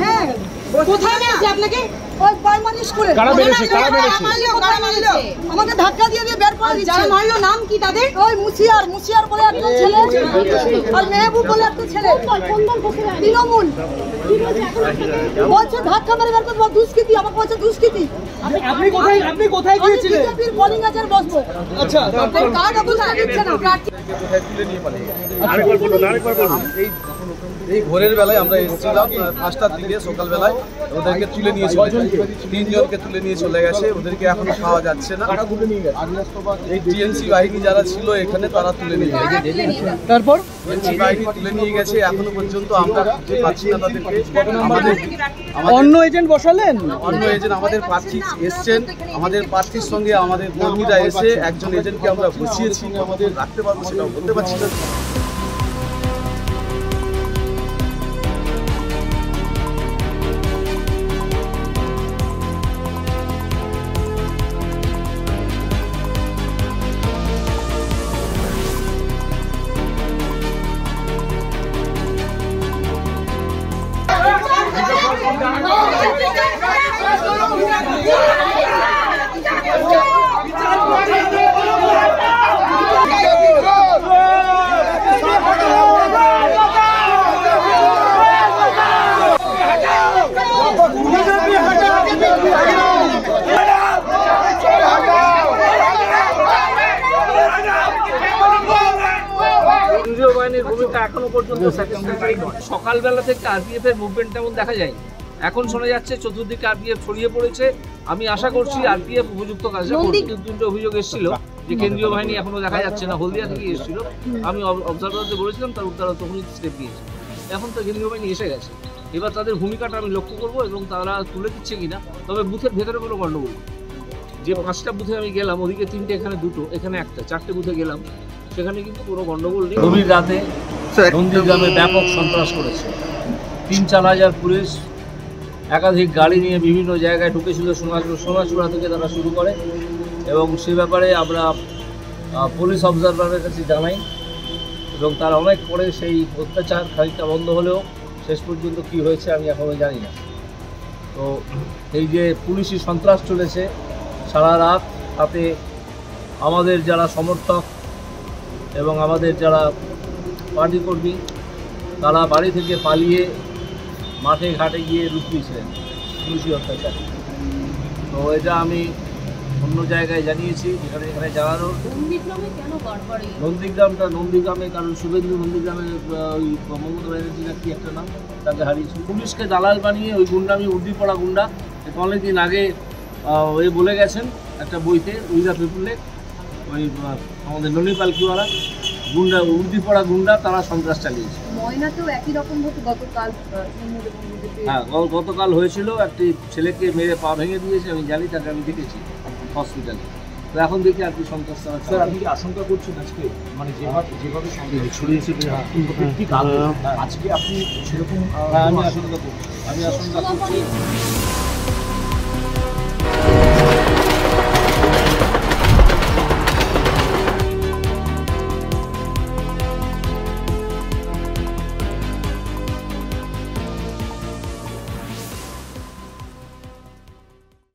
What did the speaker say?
হ্যাঁ কোথায় মেরেছে আপনাকে? ওই বাইমানি স্কুলে। কারা মেরেছে? কারা মেরেছে? আমাকে ধাক্কা দিয়ে বের করে দিচ্ছে। যারা মারলো নাম কি তাদের? ওই মুসিয়ার বলে একটা ছেলে আর মেহবুব বলে একটা ছেলে। তৃণমূল বলছে ধাক্কা মেরে বের করবো, দুষ্কৃতি। আমাকে বলছে দুষ্কৃতি। আপনি কোথায় গিয়েছিলেন? বিজেপির বোলিং এজেন্ট বসবো। আচ্ছা, তারপর কার্ড অবস্থা দিচ্ছে না। কোথায় তুলে নিয়ে পালিয়ে গেছে? আরেকবার বলুন। এই ভোরের বেলায় আমরা এসেছিলাম 5টার দিকে সকালবেলায়, ওদেরকে তুলে নিয়ে চলে গেছে। 3 জনকে তুলে নিয়ে চলে গেছে, ওদেরকে এখনো পাওয়া যাচ্ছে না। এই টিএনসি বাহিনী যারা ছিল এখানে তারা তুলে নিয়ে গেছে। তারপর টিএনসি বাহিনী তুলে নিয়ে গেছে, এখনো পর্যন্ত আমরা খুঁজে পাচ্ছি না তাদেরকে। অন্য এজেন্ট বসালেন? অন্য এজেন্ট আমাদের প্রার্থী এসছেন, আমাদের প্রার্থীর সঙ্গে আমাদের কর্মীরা এসে একজন এজেন্টকে আমরা বসিয়েছি, আমাদের রাখতে পারবো সেটা বলতে পারছি না। কেন্দ্রীয় বাহিনীর ভূমিকা এখনো পর্যন্ত স্যাটিসফাইড নয়। সকালবেলা থেকে আরপিএফ এর মুভমেন্ট তেমন দেখা যায়। এখন শোনা যাচ্ছে চতুর্দিকে আরপিএফ ছড়িয়ে পড়েছে। আমি আশা করছি আরপিএফ উপযুক্ত কাজটা করবে। 2-3টে অভিযোগ এসেছিল যে কেন্দ্রীয় বাহিনী এখনো দেখা যাচ্ছে না, হলদিয়া থেকে এসেছিল। আমি অবজারভারদের বলেছিলাম, তারা তখনই স্টেপ নিয়েছে। এখন তো কেন্দ্রীয় বাহিনী এসে গেছে, এবার তাদের ভূমিকাটা আমি লক্ষ্য করবো এবং তারা তুলে দিচ্ছে কিনা। তবে বুথের ভেতরে কোনো গণ্ডগোল, যে 5টা বুথে আমি গেলাম, ওদিকে 3টে, এখানে 2টো, এখানে 1টা, 4টে বুথে গেলাম, সেখানে কিন্তু কোনো গণ্ডগোল নেই। গভীর রাতে নন্দীগ্রামে ব্যাপক সন্ত্রাস করেছে। 3-4 পুলিশ একাধিক গাড়ি নিয়ে বিভিন্ন জায়গায় ঢুকেছিল। সোনাচূড়া থেকে তারা শুরু করে, এবং সে ব্যাপারে আমরা পুলিশ অবজারভারের কাছে জানাই, এবং তার অনেক পরে সেই অত্যাচার খানিকটা বন্ধ হলেও শেষ পর্যন্ত কি হয়েছে আমি এখনও জানি না। তো এই যে পুলিশি সন্ত্রাস চলেছে সারা রাত, তাতে আমাদের যারা সমর্থক এবং আমাদের যারা পার্টি কর্মী তারা বাড়ি থেকে পালিয়ে মাঠে ঘাটে গিয়ে লুকিয়েছিলেন পুলিশি অত্যাচার। তো এটা আমি অন্য জায়গায় জানিয়েছি, এখানে জানানোর। নন্দীগ্রামে কারণ শুভেন্দু নন্দীগ্রামে ওই মমতা ব্যানার্জি না কি একটা নাম, তাকে হারিয়েছিল। পুলিশকে দালাল বানিয়ে ওই গুন্ডামি উর্দি পড়া গুন্ডা, অনেকদিন আগে ওই বলে গেছেন একটা বইতে, উইদা পিপুলে, ওই আমাদের ননিপাল কিওয়ালা গুন্ডা, উর্দি পড়া গুন্ডা, তারা সন্ত্রাস চালিয়েছে। ময়নাতেও একই রকম হতো গতকাল। হ্যাঁ, গতকাল হয়েছিল, একটি ছেলেকে মেরে পা ভেঙে দিয়েছে, আমি জানি, তাকে আমি দেখেছি হসপিটালে। তো এখন দেখি আর কি সন্ত্রাস তারা। স্যার, আপনি কি আশঙ্কা করছেন আজকে মানে যেভাবে ছড়িয়েছে আজকে আপনি সেরকম? আমি আশঙ্কা করছি।